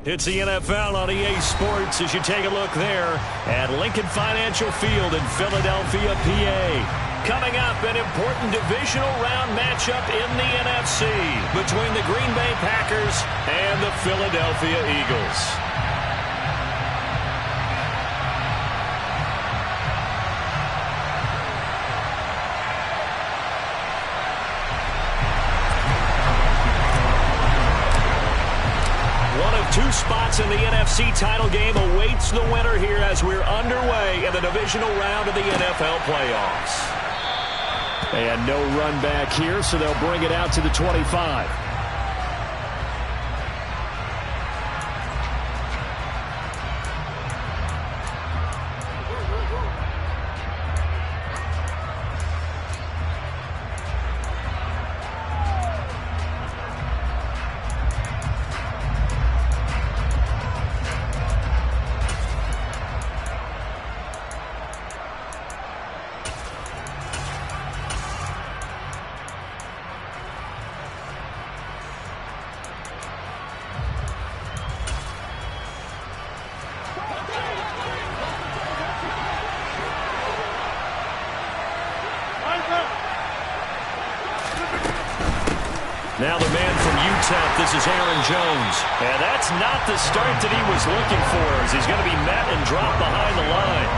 It's the NFL on EA Sports as you take a look there at Lincoln Financial Field in Philadelphia, PA. Coming up, an important divisional round matchup in the NFC between the Green Bay Packers and the Philadelphia Eagles. Two spots in the NFC title game awaits the winner here as we're underway in the divisional round of the NFL playoffs. And no run back here, so they'll bring it out to the 25. Now the man from UTEP, this is Aaron Jones. And that's not the start that he was looking for as he's going to be met and dropped behind the line.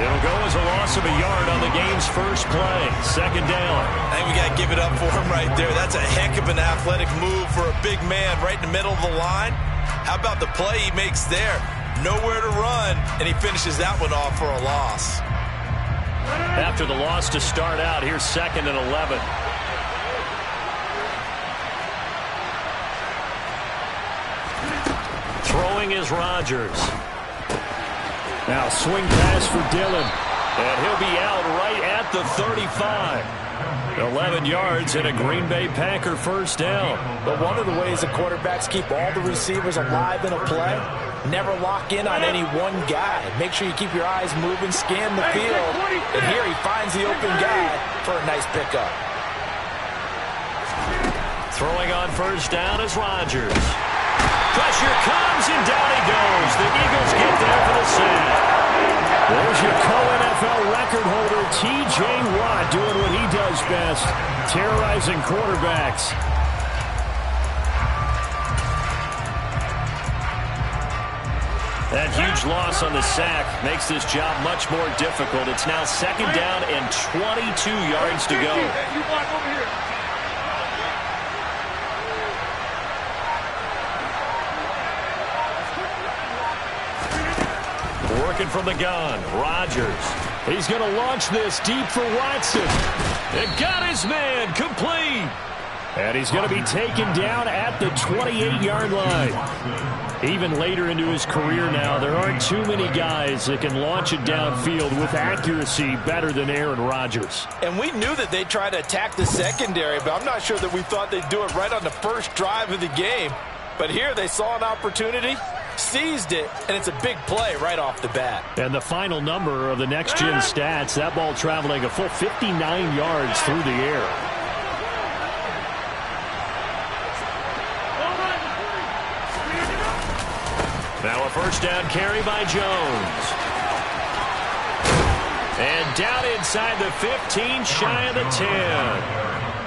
It'll go as a loss of a yard on the game's first play. Second down. I think we got to give it up for him right there. That's a heck of an athletic move for a big man right in the middle of the line. How about the play he makes there? Nowhere to run, and he finishes that one off for a loss. After the loss to start out, here's 2nd and 11. Throwing is Rodgers. Now swing pass for Dillon. And he'll be out right at the 35. 11 yards and a Green Bay Packer first down. But one of the ways the quarterbacks keep all the receivers alive in a play, never lock in on any one guy. Make sure you keep your eyes moving, scan the field. And here he finds the open guy for a nice pickup. Throwing on first down is Rodgers. Pressure comes, and down he goes. The Eagles get there for the sack. There's your co-NFL record holder, T.J. Watt, doing what he does best, terrorizing quarterbacks. That huge loss on the sack makes this job much more difficult. It's now 2nd down and 22 yards to go. Working from the gun, Rodgers. He's going to launch this deep for Watson. It got his man, complete. And he's going to be taken down at the 28-yard line. Even later into his career now, there aren't too many guys that can launch it downfield with accuracy better than Aaron Rodgers. And we knew that they'd try to attack the secondary, but I'm not sure that we thought they'd do it right on the first drive of the game. But here they saw an opportunity, seized it, and it's a big play right off the bat. And the final number of the next-gen stats, that ball traveling a full 59 yards through the air. Now a first down carry by Jones. And down inside the 15, shy of the 10.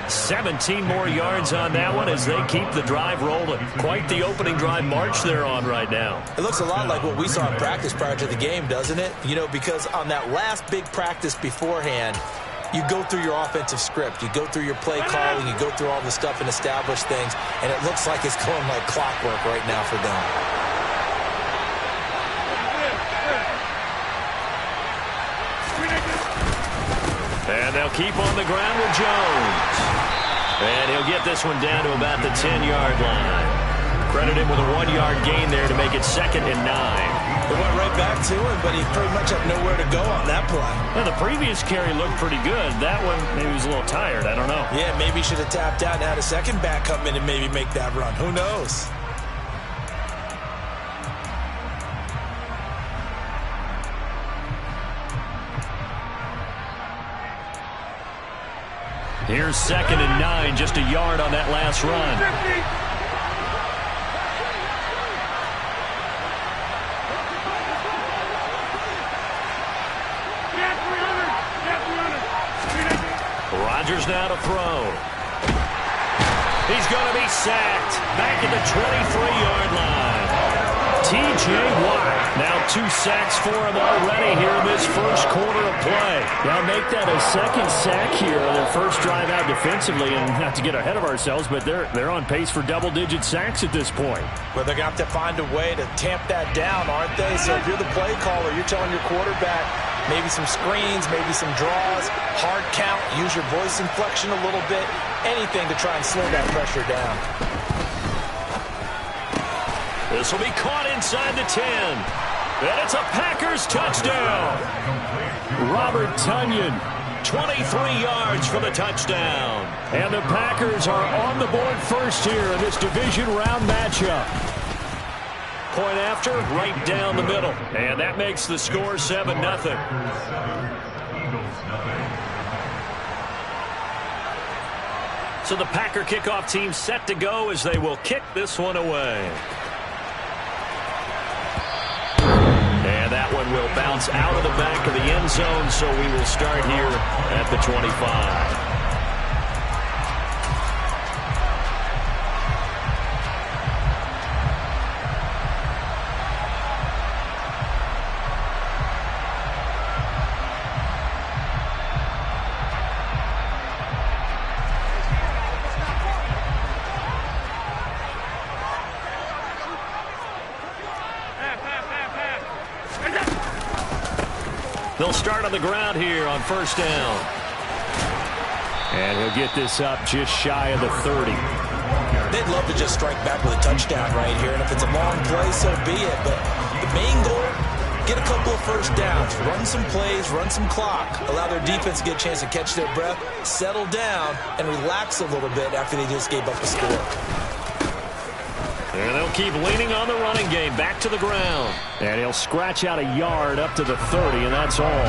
17 more yards on that one as they keep the drive rolling. Quite the opening drive march they're on right now. It looks a lot like what we saw in practice prior to the game, doesn't it? You know, because on that last big practice beforehand, you go through your offensive script. You go through your play calling. You go through all the stuff and establish things. And it looks like it's going like clockwork right now for them. And they'll keep on the ground with Jones. And he'll get this one down to about the 10-yard line. Credit him with a 1-yard gain there to make it 2nd and 9. It went right back to him, but he pretty much had nowhere to go on that play. Yeah, the previous carry looked pretty good. That one, maybe he was a little tired. I don't know. Yeah, maybe he should have tapped out and had a second back come in and maybe make that run. Who knows? Here's 2nd and 9, just a yard on that last run. Rodgers now to throw. He's going to be sacked back at the 23-yard line. T.J. Watt, now 2 sacks for him already here in this first quarter of play. Now make that a second sack here on their first drive out defensively, and not to get ahead of ourselves, but they're on pace for double-digit sacks at this point. Well, they're going to have to find a way to tamp that down, aren't they? So if you're the play caller, you're telling your quarterback maybe some screens, maybe some draws, hard count, use your voice inflection a little bit, anything to try and slow that pressure down. This will be caught inside the 10. And it's a Packers touchdown. Robert Tonyan, 23 yards for the touchdown. And the Packers are on the board first here in this division round matchup. Point after, right down the middle. And that makes the score 7-0. So the Packer kickoff team set to go as they will kick this one away. And that one will bounce out of the back of the end zone, so we will start here at the 25. They'll start on the ground here on first down. And he'll get this up just shy of the 30. They'd love to just strike back with a touchdown right here. And if it's a long play, so be it. But the main goal, get a couple of first downs. Run some plays, run some clock. Allow their defense to get a chance to catch their breath, settle down, and relax a little bit after they just gave up a score. And they'll keep leaning on the running game back to the ground. And he'll scratch out a yard up to the 30, and that's all.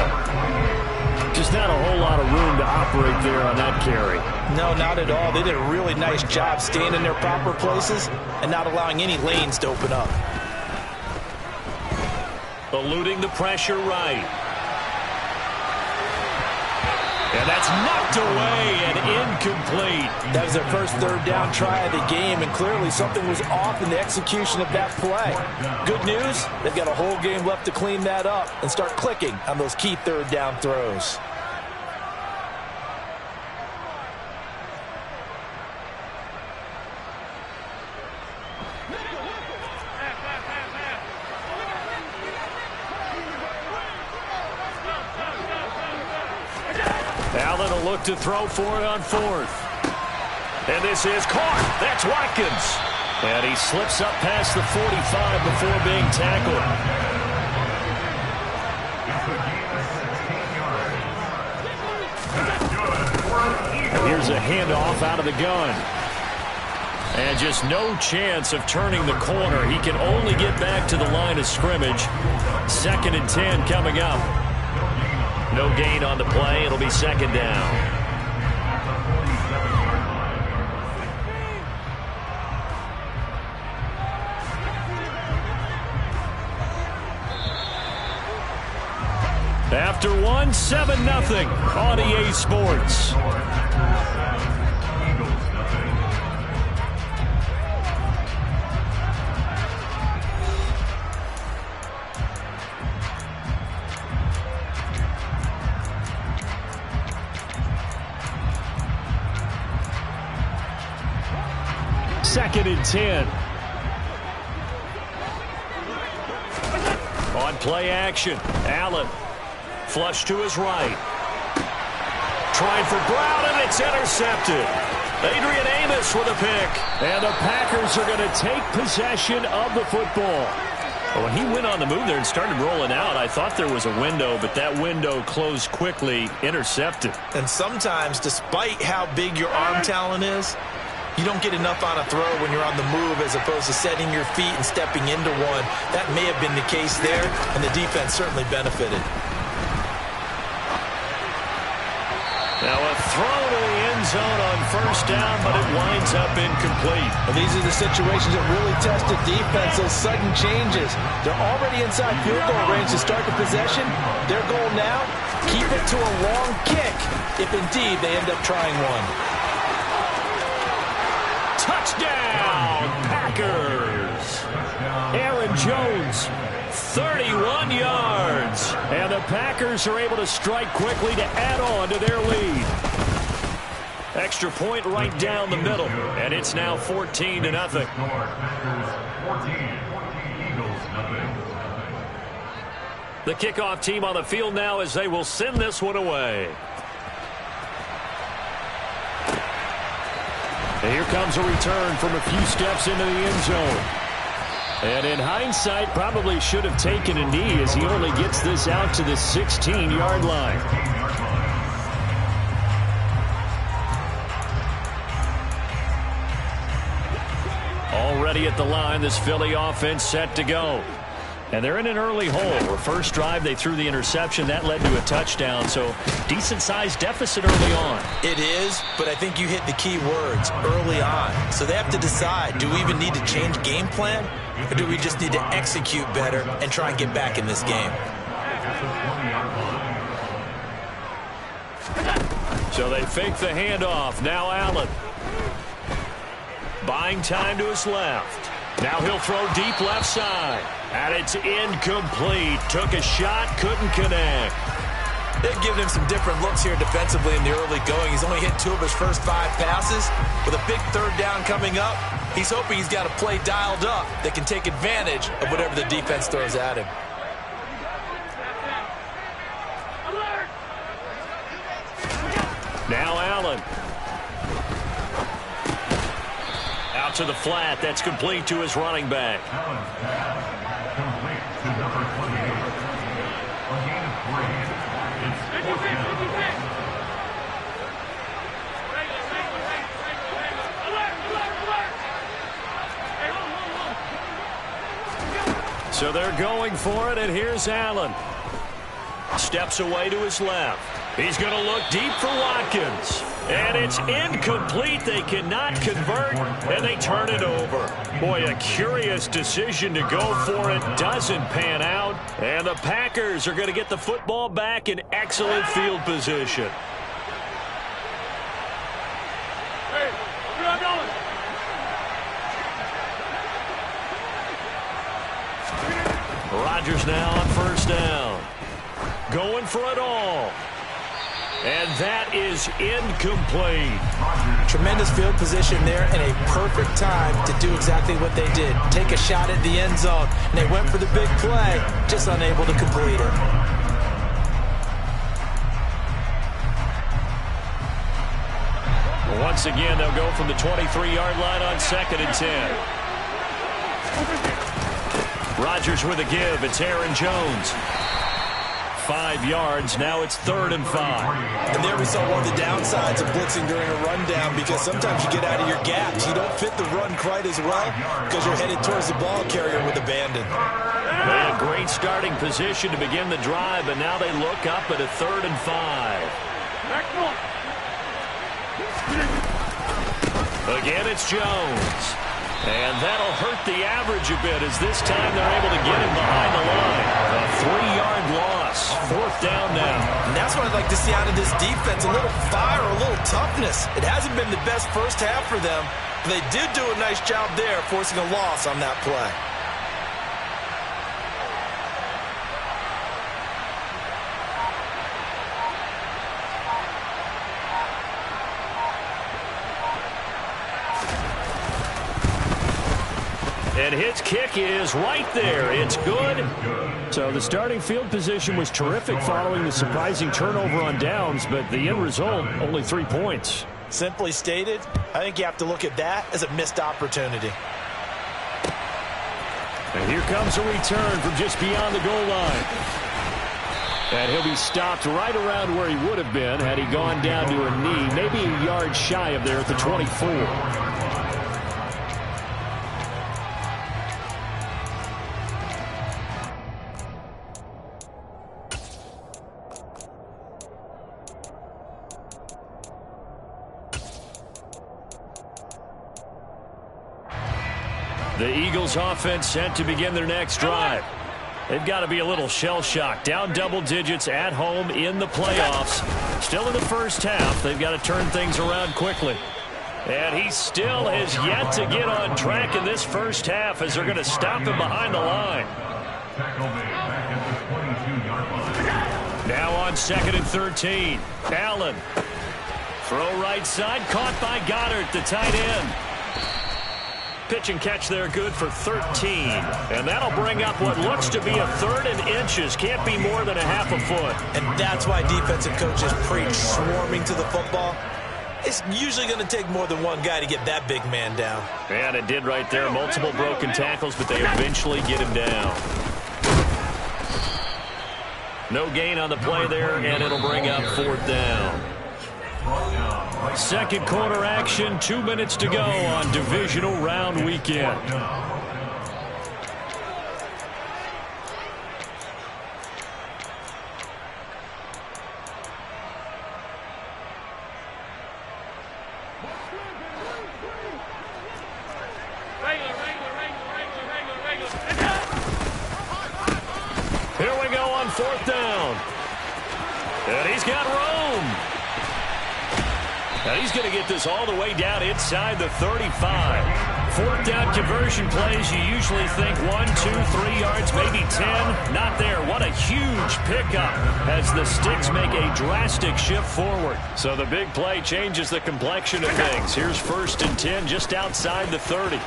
Just not a whole lot of room to operate there on that carry. No, not at all. They did a really nice job staying in their proper places and not allowing any lanes to open up. Eluding the pressure right. And that's knocked away and incomplete. That was their first third down try of the game, and clearly something was off in the execution of that play. Good news, they've got a whole game left to clean that up and start clicking on those key third down throws. Allen will look to throw for it on fourth. And this is caught. That's Watkins. And he slips up past the 45 before being tackled. And here's a handoff out of the gun. And just no chance of turning the corner. He can only get back to the line of scrimmage. 2nd and 10 coming up. No gain on the play. It'll be second down. After one, 7-0 on EA Sports. Second and 10. On play action, Allen. Flush to his right. Trying for Brown, and it's intercepted. Adrian Amos with a pick. And the Packers are going to take possession of the football. When he went on the move there and started rolling out, I thought there was a window, but that window closed quickly, intercepted. And sometimes, despite how big your arm talent is, you don't get enough on a throw when you're on the move as opposed to setting your feet and stepping into one. That may have been the case there, and the defense certainly benefited. Now a throw to the end zone on first down, but it winds up incomplete. Well, these are the situations that really test the defense, those sudden changes. They're already inside field goal range to start the possession. Their goal now, keep it to a long kick if indeed they end up trying one. Touchdown, Packers! Aaron Jones, 31 yards. And the Packers are able to strike quickly to add on to their lead. Extra point right down the middle, and it's now 14-0. The kickoff team on the field now as they will send this one away. And here comes a return from a few steps into the end zone. And in hindsight, probably should have taken a knee as he only gets this out to the 16-yard line. Already at the line, this Philly offense set to go. And they're in an early hole. The first drive, they threw the interception. That led to a touchdown, so decent-sized deficit early on. It is, but I think you hit the key words, early on. So they have to decide, do we even need to change game plan, or do we just need to execute better and try and get back in this game? So they fake the handoff. Now Allen. Buying time to his left. Now he'll throw deep left side. And it's incomplete. Took a shot, couldn't connect. They've given him some different looks here defensively in the early going. He's only hit 2 of his first 5 passes. With a big third down coming up, he's hoping he's got a play dialed up that can take advantage of whatever the defense throws at him. Now Allen. Out to the flat. That's complete to his running back. So they're going for it, and here's Allen. Steps away to his left. He's going to look deep for Watkins. And it's incomplete. They cannot convert, and they turn it over. Boy, a curious decision to go for it. Doesn't pan out. And the Packers are going to get the football back in excellent field position. Rodgers now on first down. Going for it all. And that is incomplete. Tremendous field position there and a perfect time to do exactly what they did. Take a shot at the end zone. And they went for the big play, just unable to complete it. Once again, they'll go from the 23-yard line on 2nd and 10. Rodgers with a give. It's Aaron Jones. 5 yards. Now it's 3rd and 5. And there we saw one of the downsides of blitzing during a rundown, because sometimes you get out of your gaps. You don't fit the run quite as well because you're headed towards the ball carrier with abandon. They had a great starting position to begin the drive, but now they look up at a 3rd and 5. Again, it's Jones. And that'll hurt the average a bit, as this time they're able to get him behind the line. A 3-yard loss. 4th down now. And that's what I'd like to see out of this defense. A little fire, a little toughness. It hasn't been the best first half for them, but they did do a nice job there, forcing a loss on that play. And his kick is right there. It's good. So the starting field position was terrific following the surprising turnover on downs, but the end result, only 3 points. Simply stated, I think you have to look at that as a missed opportunity. And here comes a return from just beyond the goal line. And he'll be stopped right around where he would have been had he gone down to a knee, maybe a yard shy of there at the 24. The Eagles offense set to begin their next drive. They've got to be a little shell-shocked. Down double digits at home in the playoffs. Still in the first half. They've got to turn things around quickly. And he still has yet to get on track in this first half as they're going to stop him behind the line. Now on 2nd and 13. Allen. Throw right side. Caught by Goddard, the tight end. Pitch and catch there good for 13. And that'll bring up what looks to be a 3rd and inches. Can't be more than a half a foot. And that's why defensive coaches preach swarming to the football. It's usually going to take more than one guy to get that big man down. And it did right there. Multiple broken tackles, but they eventually get him down. No gain on the play there, and it'll bring up 4th down. Second quarter action, 2 minutes to go on divisional round weekend. Here we go on 4th down. And he's got room. And he's going to get this all the way down inside the 35. 4th down conversion plays, you usually think 1, 2, 3 yards, maybe 10. Not there. What a huge pickup as the Sticks make a drastic shift forward. So the big play changes the complexion of things. Here's 1st and 10 just outside the 30.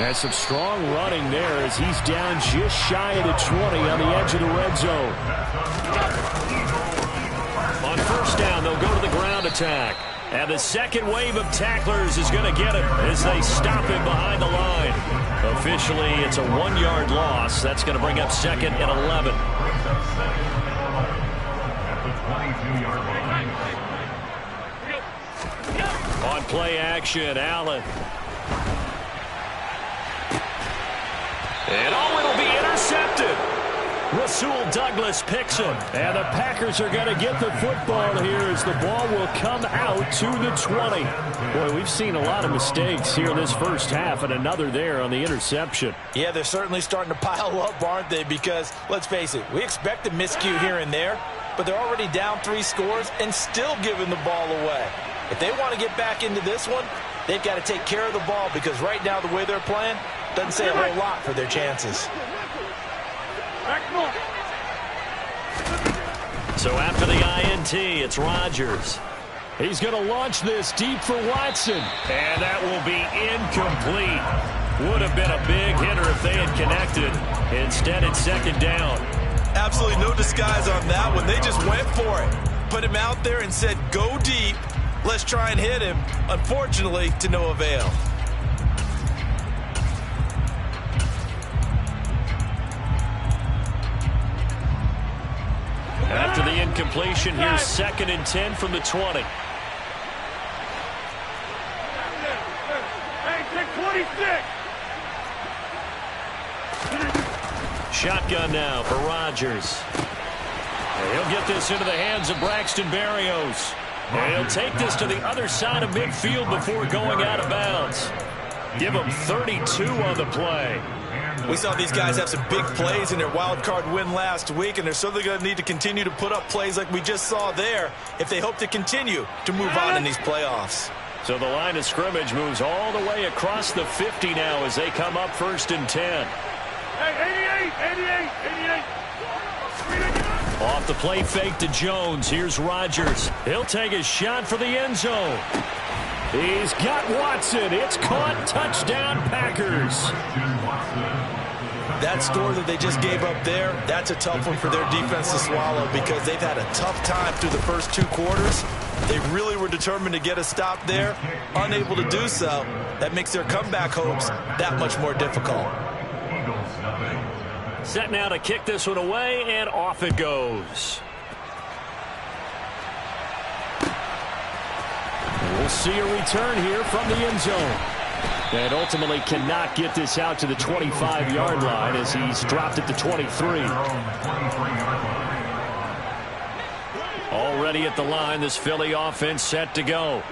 And some strong running there as he's down just shy of the 20 on the edge of the red zone. On 1st down, they'll go to the ground attack. And the second wave of tacklers is going to get him as they stop him behind the line. Officially, it's a 1-yard loss. That's going to bring up 2nd and 11. On play action, Allen. And it'll be intercepted. Rasul Douglas picks him. And the Packers are going to get the football here as the ball will come out to the 20. Boy, we've seen a lot of mistakes here in this first half, and another there on the interception. Yeah, they're certainly starting to pile up, aren't they? Because, let's face it, we expect a miscue here and there, but they're already down 3 scores and still giving the ball away. If they want to get back into this one, they've got to take care of the ball because right now the way they're playing doesn't say a whole lot for their chances. So after the INT, it's Rodgers. He's going to launch this deep for Watson. And that will be incomplete. Would have been a big hitter if they had connected. Instead, it's 2nd down. Absolutely no disguise on that one. They just went for it. Put him out there and said, go deep. Let's try and hit him. Unfortunately, to no avail. After the incompletion, here's 2nd and 10 from the 20. Shotgun now for Rodgers. He'll get this into the hands of Braxton Berrios. And he'll take this to the other side of midfield before going out of bounds. Give him 32 on the play. We saw these guys have some big plays in their wild card win last week, and they're certainly going to need to continue to put up plays like we just saw there if they hope to continue to move on in these playoffs. So the line of scrimmage moves all the way across the 50 now as they come up 1st and 10. Hey, 88. Off the play fake to Jones. Here's Rodgers. He'll take a shot for the end zone. He's got Watson. It's caught. Touchdown, Packers. That score that they just gave up there, that's a tough one for their defense to swallow because they've had a tough time through the first 2 quarters. They really were determined to get a stop there. Unable to do so, that makes their comeback hopes that much more difficult. Set now to kick this one away, and off it goes. We'll see a return here from the end zone. And ultimately cannot get this out to the 25-yard line as he's dropped at the 23. Already at the line, this Philly offense set to go.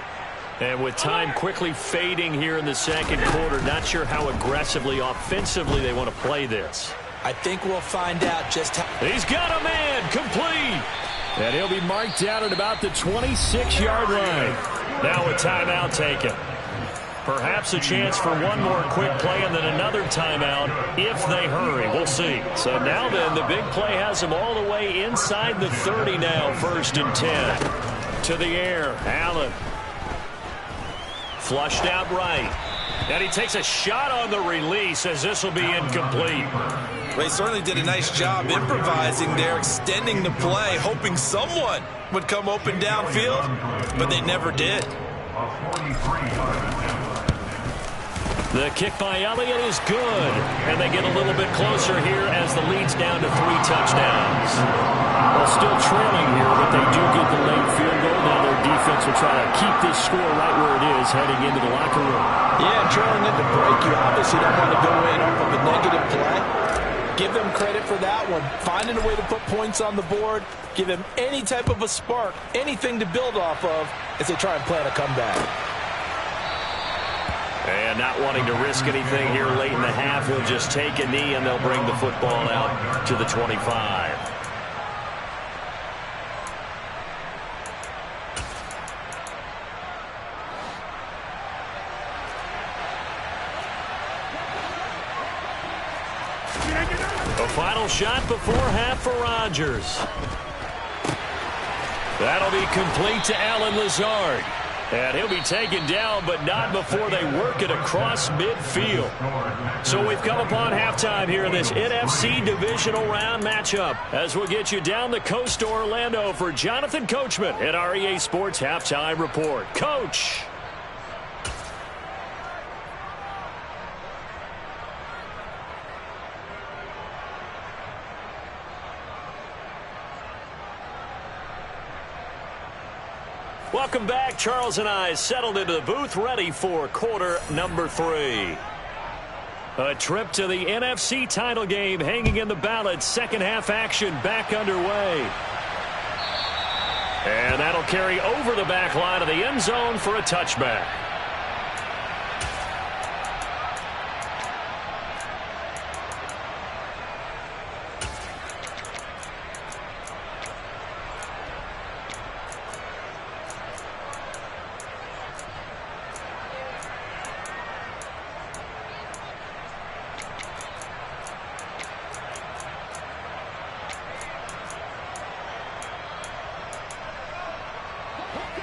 And with time quickly fading here in the second quarter, not sure how aggressively, offensively they want to play this. I think we'll find out just how. He's got a man, complete. And he'll be marked down at about the 26-yard line. Now a timeout taken. Perhaps a chance for one more quick play and then another timeout if they hurry. We'll see. So now then, the big play has them all the way inside the 30 now, 1st and 10. To the air, Allen. Flushed out right. And he takes a shot on the release as this will be incomplete. Well, he certainly did a nice job improvising there, extending the play, hoping someone would come open downfield, but they never did. The kick by Elliott is good, and they get a little bit closer here as the lead's down to 3 touchdowns. Well, still trailing here, but they do get the late field goal. Now their defense will try to keep this score right where it is heading into the locker room. Yeah, trailing into break, you obviously don't want to go in off of a negative play. Give them credit for that one. Finding a way to put points on the board, give them any type of a spark, anything to build off of as they try and plan a comeback. And not wanting to risk anything here late in the half, he'll just take a knee and they'll bring the football out to the 25. A final shot before half for Rodgers. That'll be complete to Allen Lazard. And he'll be taken down, but not before they work it across midfield. So we've come upon halftime here in this NFC Divisional Round matchup as we'll get you down the coast to Orlando for Jonathan Coachman at our EA Sports Halftime Report. Coach. Welcome back. Charles and I settled into the booth, ready for quarter number 3. A trip to the NFC title game hanging in the balance. Second half action back underway. And that'll carry over the back line of the end zone for a touchback.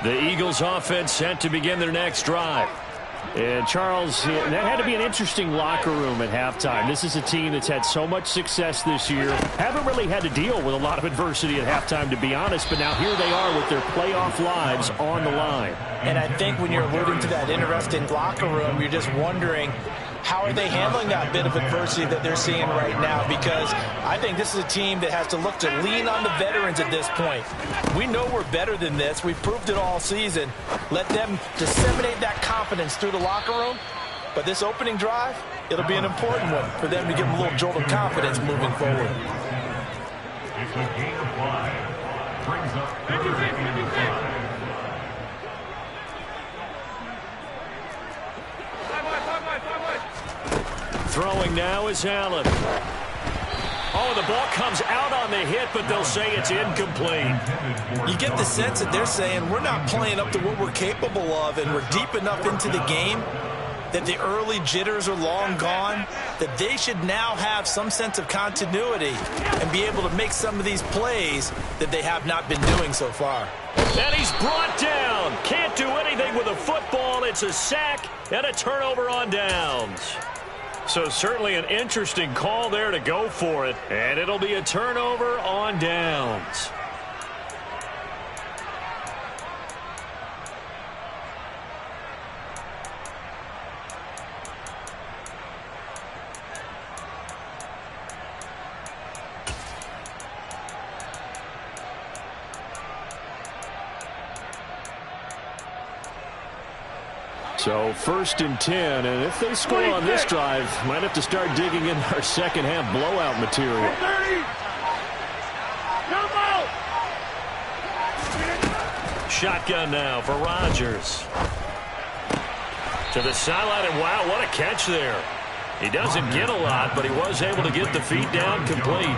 The Eagles offense set to begin their next drive. And Charles, that had to be an interesting locker room at halftime. This is a team that's had so much success this year. Haven't really had to deal with a lot of adversity at halftime, to be honest. But now here they are with their playoff lives on the line. And I think when you're alluding to that interesting locker room, you're just wondering, how are they handling that bit of adversity that they're seeing right now? Because I think this is a team that has to look to lean on the veterans at this point. We know we're better than this. We've proved it all season. Let them disseminate that confidence through the locker room. But this opening drive, it'll be an important one for them to give them a little jolt of confidence moving forward. Throwing now is Allen. Oh, the ball comes out on the hit, but they'll say it's incomplete. You get the sense that they're saying we're not playing up to what we're capable of, and we're deep enough into the game that the early jitters are long gone, that they should now have some sense of continuity and be able to make some of these plays that they have not been doing so far. And he's brought down. Can't do anything with a football. It's a sack and a turnover on downs. So certainly an interesting call there to go for it. And it'll be a turnover on downs. So 1st and 10, and if they score on this drive, might have to start digging in our second half blowout material. Shotgun now for Rodgers. To the sideline, and wow, what a catch there. He doesn't get a lot, but he was able to get the feet down complete.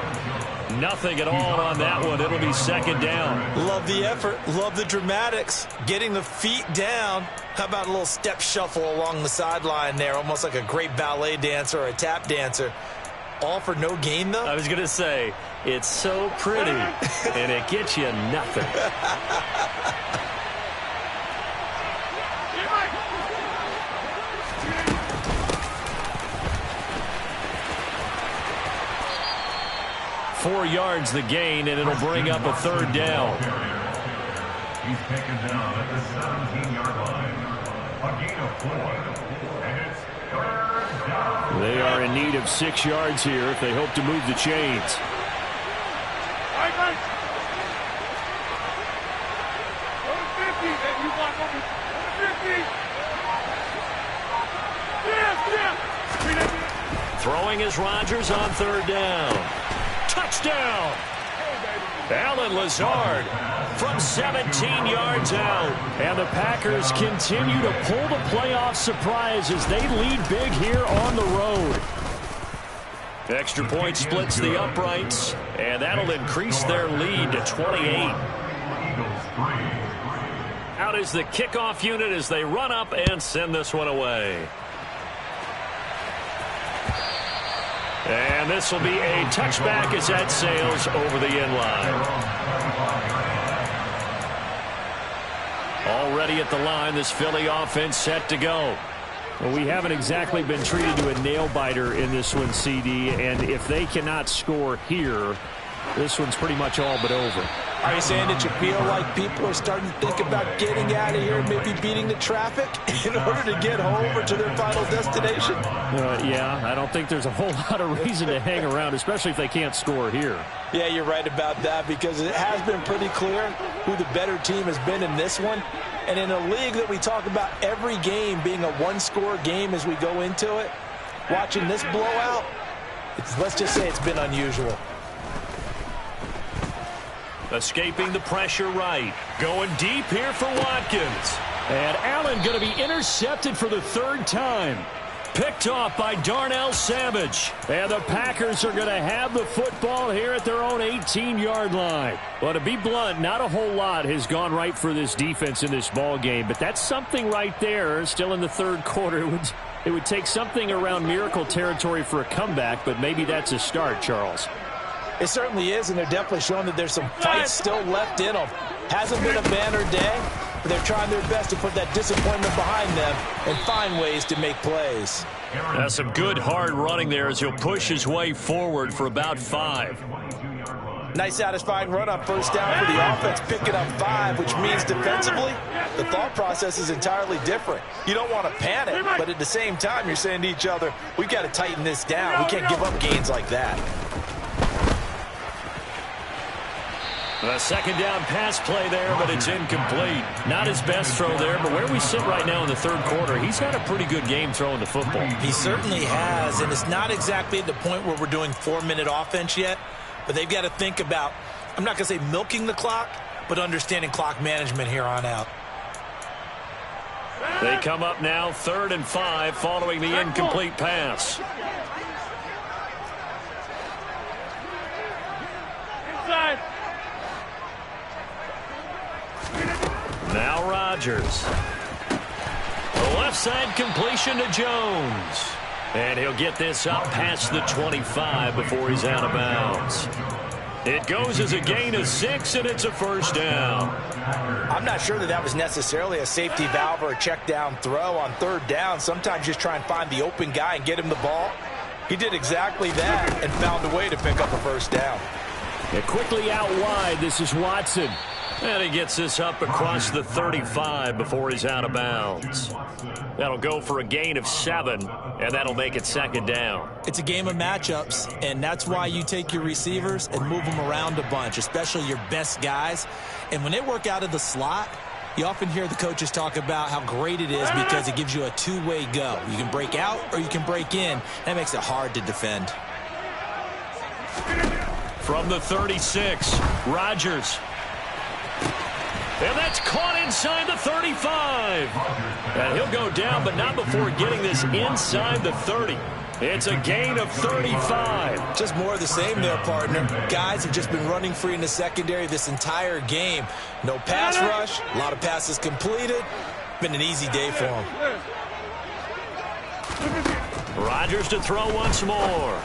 Nothing at all on that one. It'll be second down. Love the effort. Love the dramatics. Getting the feet down. How about a little step shuffle along the sideline there, almost like a great ballet dancer or a tap dancer. All for no gain, though? I was going to say, it's so pretty, and it gets you nothing. Four yards the gain, and it'll bring up a third down. He's taken down at the 17-yard line. A gain of 4. And it's third down. They are in need of 6 yards here if they hope to move the chains. Throwing is Rodgers on third down. Touchdown! Allen Lazard from 17 yards out. And the Packers continue to pull the playoff surprise as they lead big here on the road. Extra point splits the uprights, and that'll increase their lead to 28. Out is the kickoff unit as they run up and send this one away. And this will be a touchback as that sails over the end line. Already at the line, this Philly offense set to go. Well, we haven't exactly been treated to a nail-biter in this one, CD, and if they cannot score here, this one's pretty much all but over. Are you saying that you feel like people are starting to think about getting out of here, maybe beating the traffic in order to get home or to their final destination? Yeah, I don't think there's a whole lot of reason to hang around, especially if they can't score here. Yeah, you're right about that, because it has been pretty clear who the better team has been in this one. And in a league that we talk about every game being a one-score game as we go into it, watching this blowout, let's just say it's been unusual. Escaping the pressure right. Going deep here for Watkins. And Allen going to be intercepted for the third time. Picked off by Darnell Savage. And the Packers are going to have the football here at their own 18-yard line. Well, to be blunt, not a whole lot has gone right for this defense in this ball game, but that's something right there. Still in the third quarter. It would take something around miracle territory for a comeback, but maybe that's a start, Charles. It certainly is, and they're definitely showing that there's some fight still left in them. Hasn't been a banner day, but they're trying their best to put that disappointment behind them and find ways to make plays. That's some good hard running there as he'll push his way forward for about 5. Nice satisfying run on first down for the offense, picking up 5, which means defensively, the thought process is entirely different. You don't want to panic, but at the same time, you're saying to each other, we've got to tighten this down. We can't give up gains like that. A second down pass play there, but it's incomplete. Not his best throw there, but where we sit right now in the third quarter, he's had a pretty good game throwing the football. He certainly has, and it's not exactly at the point where we're doing 4-minute offense yet, but they've got to think about, I'm not going to say milking the clock, but understanding clock management here on out. They come up now 3rd and 5 following the incomplete pass. Inside. Now Rodgers. The left side completion to Jones. And he'll get this up past the 25 before he's out of bounds. It goes as a gain of 6, and it's a first down. I'm not sure that was necessarily a safety valve or a check down throw on third down. Sometimes just try and find the open guy and get him the ball. He did exactly that and found a way to pick up a first down. And quickly out wide, this is Watson. And he gets this up across the 35 before he's out of bounds. That'll go for a gain of 7, and that'll make it second down. It's a game of matchups, and that's why you take your receivers and move them around a bunch, especially your best guys. And when they work out of the slot, you often hear the coaches talk about how great it is because it gives you a two-way go. You can break out or you can break in. That makes it hard to defend. From the 36, Rodgers. And that's caught inside the 35. And he'll go down, but not before getting this inside the 30. It's a gain of 35. Just more of the same there, partner. Guys have just been running free in the secondary this entire game. No pass rush, a lot of passes completed. Been an easy day for them. Rodgers to throw once more.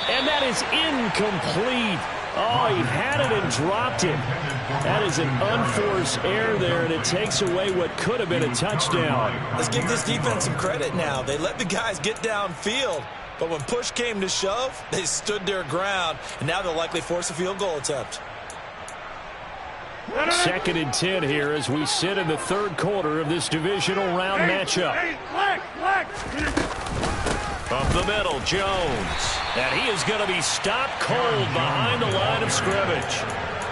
And that is incomplete. Oh, he had it and dropped it. That is an unforced error there, and it takes away what could have been a touchdown. Let's give this defense some credit now. They let the guys get downfield, but when push came to shove, they stood their ground, and now they'll likely force a field goal attempt. 2nd and 10 here as we sit in the 3rd quarter of this divisional round matchup. Up the middle, Jones. And he is going to be stopped cold behind the line of scrimmage.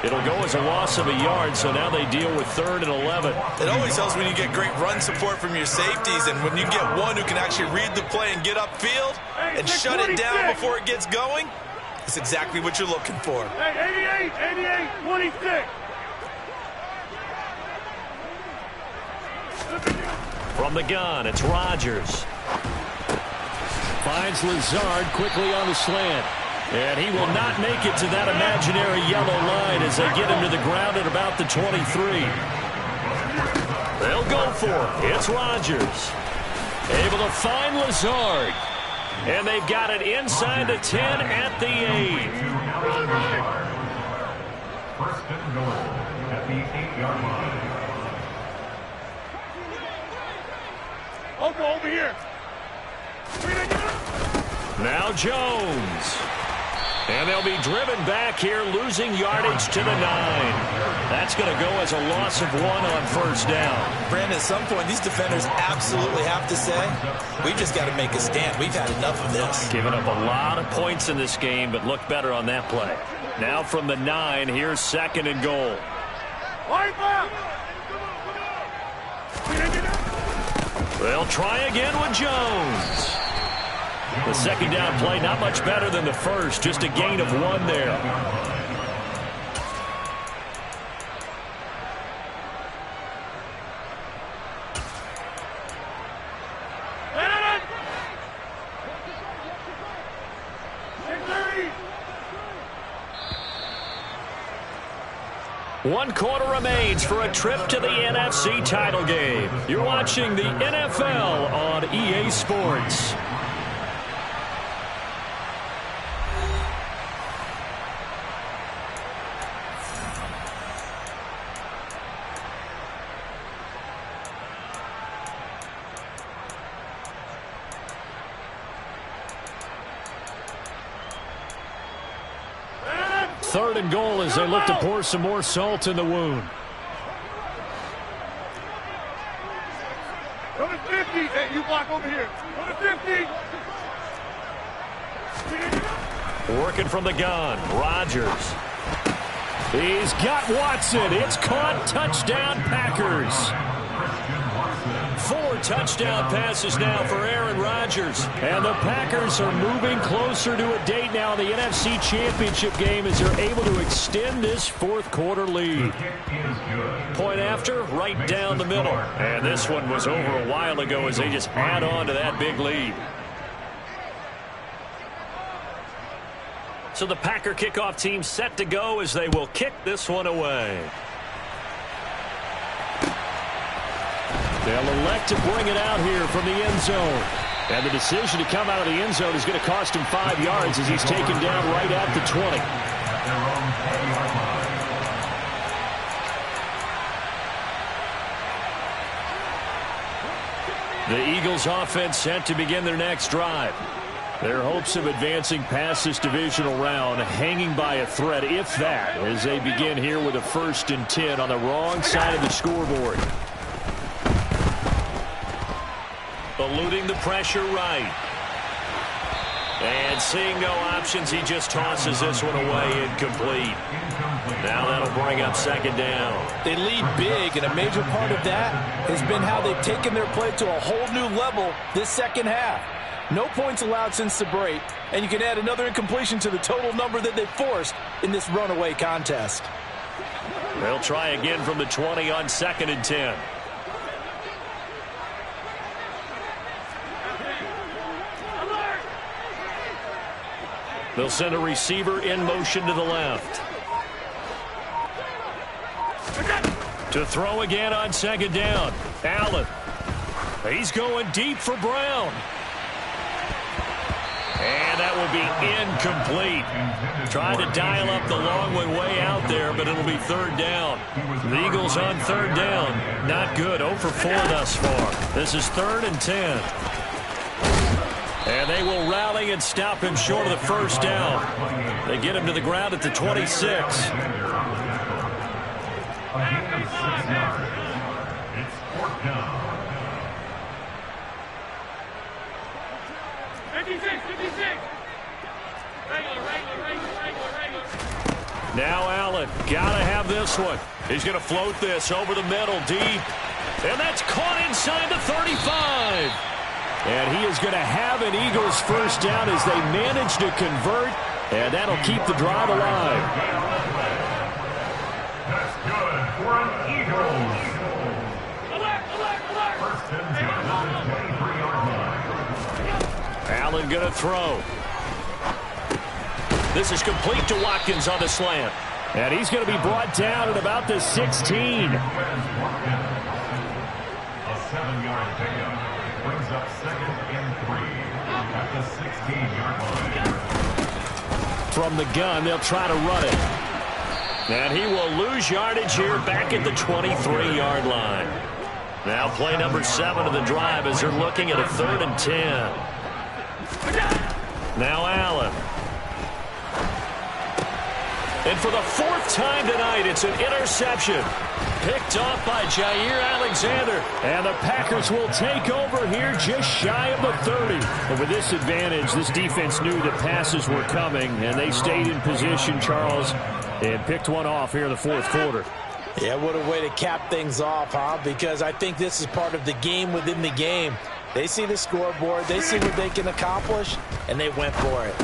It'll go as a loss of a yard, so now they deal with 3rd and 11. It always helps when you get great run support from your safeties, and when you get one who can actually read the play and get upfield and shut it down before it gets going, it's exactly what you're looking for. Hey, 88, 26. From the gun, it's Rodgers. Finds Lazard quickly on the slant. And he will not make it to that imaginary yellow line as they get him to the ground at about the 23. They'll go for it. It's Rodgers. Able to find Lazard. And they've got it inside the 10 at the 8. 1st and goal at the 8-yard line. I'll over here. Now Jones. And they'll be driven back here, losing yardage to the 9. That's going to go as a loss of 1 on 1st down. Brandon, at some point, these defenders absolutely have to say, we've just got to make a stand. We've had enough of this. Giving up a lot of points in this game, but looked better on that play. Now from the 9, here's 2nd and goal. They'll try again with Jones. The 2nd down play, not much better than the 1st, just a gain of 1 there. One quarter remains for a trip to the NFC title game. You're watching the NFL on EA Sports. Third and goal as they look to pour some more salt in the wound. Go to 50. Hey, you block over here. Go to 50. Working from the gun, Rodgers. He's got Watson. It's caught. Touchdown, Packers. 4 touchdown passes now for Aaron Rodgers. And the Packers are moving closer to a date now in the NFC Championship game as they're able to extend this 4th quarter lead. Point after, right down the middle. And this one was over a while ago as they just add on to that big lead. So the Packer kickoff team set to go as they will kick this one away. They'll elect to bring it out here from the end zone. And the decision to come out of the end zone is going to cost him 5 yards as he's taken down right at the 20. The Eagles offense set to begin their next drive. Their hopes of advancing past this divisional round hanging by a thread, if that, as they begin here with a 1st and 10 on the wrong side of the scoreboard. Eluding the pressure right. And seeing no options, he just tosses this one away incomplete. Now that'll bring up 2nd down. They lead big, and a major part of that has been how they've taken their play to a whole new level this 2nd half. No points allowed since the break, and you can add another incompletion to the total number that they forced in this runaway contest. They'll try again from the 20 on 2nd and 10. They'll send a receiver in motion to the left. To throw again on 2nd down. Allen. He's going deep for Brown. And that will be incomplete. Trying to dial up the long way out there, but it'll be 3rd down. The Eagles on 3rd down. Not good. 0 for 4 thus far. This is 3rd and 10. And they will rally and stop him short of the 1st down. They get him to the ground at the 26. It's 4th down. 56. Now Allen, gotta have this one. He's gonna float this over the middle, deep. And that's caught inside the 35. And he is gonna have an Eagles 1st down as they manage to convert. And that'll keep the drive alive. That's good for an Eagles. 1st and 10 at the 23-yard line. Allen gonna throw. This is complete to Watkins on the slant. And he's going to be brought down at about the 16. A 7-yard pickup brings up 2nd and 3 at the 16-yard line. From the gun, they'll try to run it. And he will lose yardage here back at the 23-yard line. Now play number 7 of the drive as they're looking at a 3rd and 10. Now Allen. And for the 4th time tonight, it's an interception. Picked off by Jair Alexander. And the Packers will take over here just shy of the 30. And with this advantage, this defense knew that passes were coming, and they stayed in position, Charles, and picked one off here in the 4th quarter. Yeah, what a way to cap things off, huh? Because I think this is part of the game within the game. They see the scoreboard, they see what they can accomplish, and they went for it.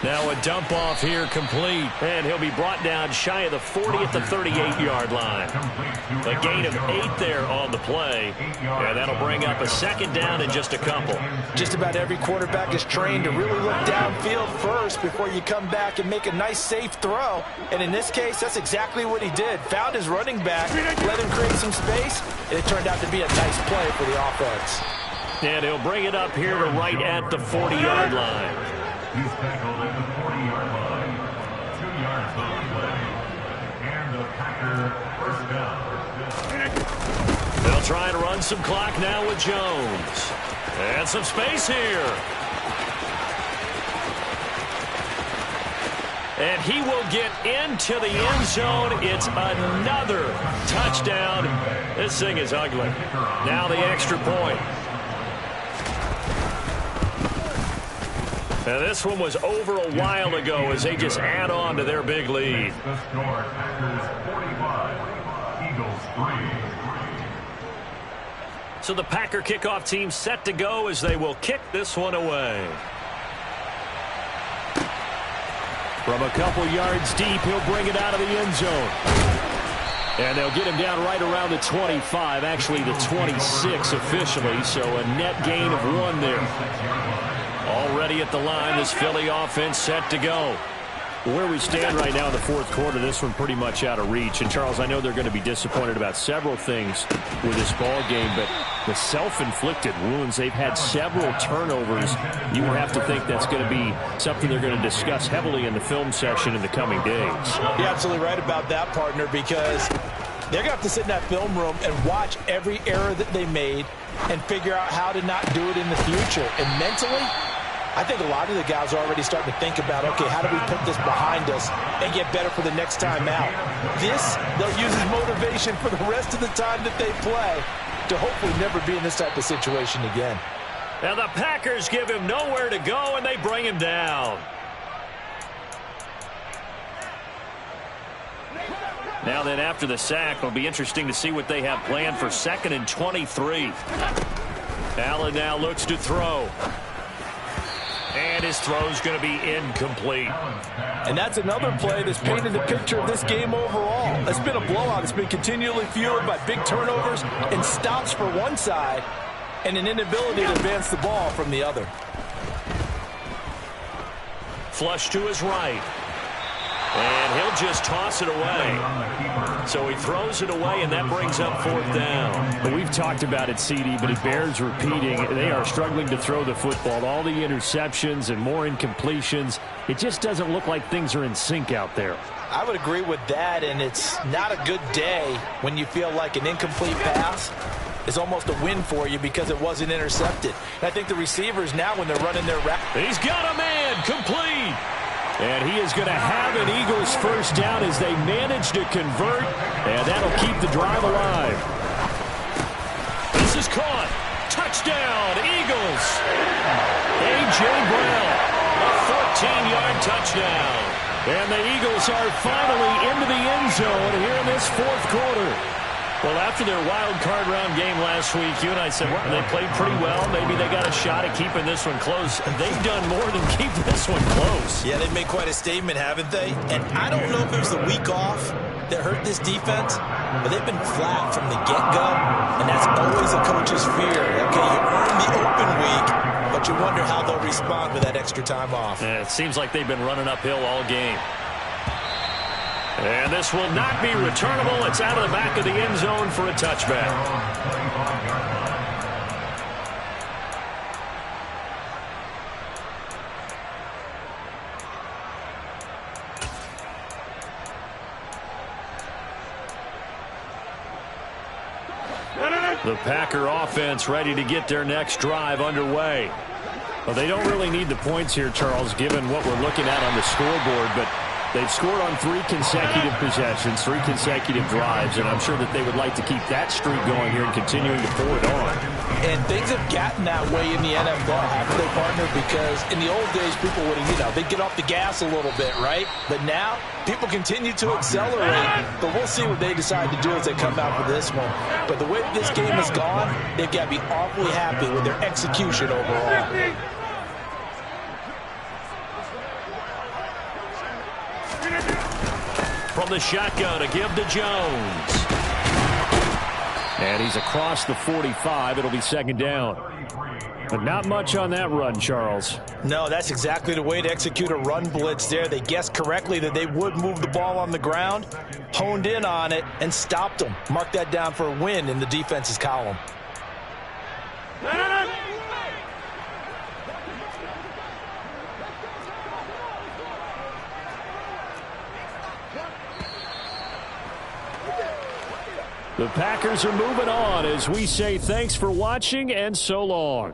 Now a dump off here complete, and he'll be brought down shy of the 40 at the 38-yard line. A gain of 8 there on the play, and that'll bring up a 2nd down in just a couple. Just about every quarterback is trained to really look downfield first before you come back and make a nice, safe throw. And in this case, that's exactly what he did. Found his running back, let him create some space, and it turned out to be a nice play for the offense. And he'll bring it up here to right at the 40-yard line. He's tackled at the 40-yard line. 2 yards on the play. And the Packer 1st down. They'll try to run some clock now with Jones. And some space here. And he will get into the end zone. It's another touchdown. This thing is ugly. Now the extra point. Now this one was over a while ago as they just add on to their big lead. The score, Packers 45, Eagles 3. So the Packer kickoff team set to go as they will kick this one away. From a couple yards deep, he'll bring it out of the end zone. And they'll get him down right around the 25, actually the 26 officially, so a net gain of 1 there. Already at the line, this Philly offense set to go. Where we stand right now in the 4th quarter, this one pretty much out of reach. And, Charles, I know they're going to be disappointed about several things with this ball game, but the self-inflicted wounds, they've had several turnovers. You would have to think that's going to be something they're going to discuss heavily in the film session in the coming days. You're absolutely right about that, partner, because they're going to have to sit in that film room and watch every error that they made and figure out how to not do it in the future. And mentally, I think a lot of the guys are already starting to think about, okay, how do we put this behind us and get better for the next time out? This, they'll use as motivation for the rest of the time that they play to hopefully never be in this type of situation again. Now the Packers give him nowhere to go, and they bring him down. Now then, after the sack, it'll be interesting to see what they have planned for 2nd and 23. Allen now looks to throw. And And his throw's going to be incomplete. And that's another play that's painted the picture of this game overall. It's been a blowout. It's been continually fueled by big turnovers and stops for one side and an inability to advance the ball from the other. Flush to his right. And he'll just toss it away. So he throws it away, and that brings up 4th down. But we've talked about it, CD, but it bears repeating. They are struggling to throw the football. All the interceptions and more incompletions. It just doesn't look like things are in sync out there. I would agree with that, and it's not a good day when you feel like an incomplete pass is almost a win for you because it wasn't intercepted. And I think the receivers now, when they're running their route. He's got a man complete. And he is going to have an Eagles first down as they manage to convert, and that'll keep the drive alive. This is caught. Touchdown, Eagles. A.J. Brown, a 14-yard touchdown. And the Eagles are finally into the end zone here in this 4th quarter. Well, after their wild card round game last week, you and I said, well, they played pretty well. Maybe they got a shot at keeping this one close. They've done more than keep this one close. Yeah, they've made quite a statement, haven't they? And I don't know if it was the week off that hurt this defense, but they've been flat from the get-go, and that's always a coach's fear. Okay, you earn the open week, but you wonder how they'll respond with that extra time off. Yeah, it seems like they've been running uphill all game. And this will not be returnable. It's out of the back of the end zone for a touchback. The Packer offense ready to get their next drive underway. Well, they don't really need the points here, Charles, given what we're looking at on the scoreboard, but they've scored on 3 consecutive possessions, 3 consecutive drives, and I'm sure that they would like to keep that streak going here and continuing to pour it on. And things have gotten that way in the NFL, haven't they, partner? Because in the old days, people would have, they'd get off the gas a little bit, right? But now, people continue to accelerate, but we'll see what they decide to do as they come out for this one. But the way this game has gone, they've got to be awfully happy with their execution overall. From the shotgun to give to Jones. And he's across the 45. It'll be 2nd down. But not much on that run, Charles. No, that's exactly the way to execute a run blitz there. They guessed correctly that they would move the ball on the ground, honed in on it, and stopped them. Mark that down for a win in the defense's column. The Packers are moving on as we say thanks for watching and so long.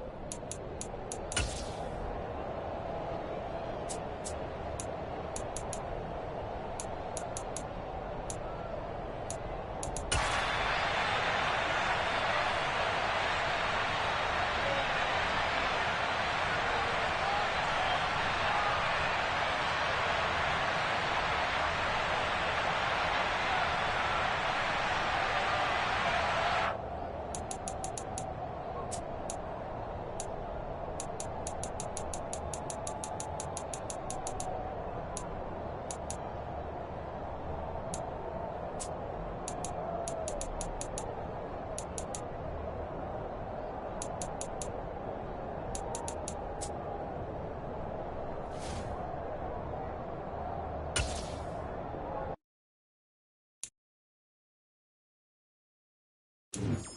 You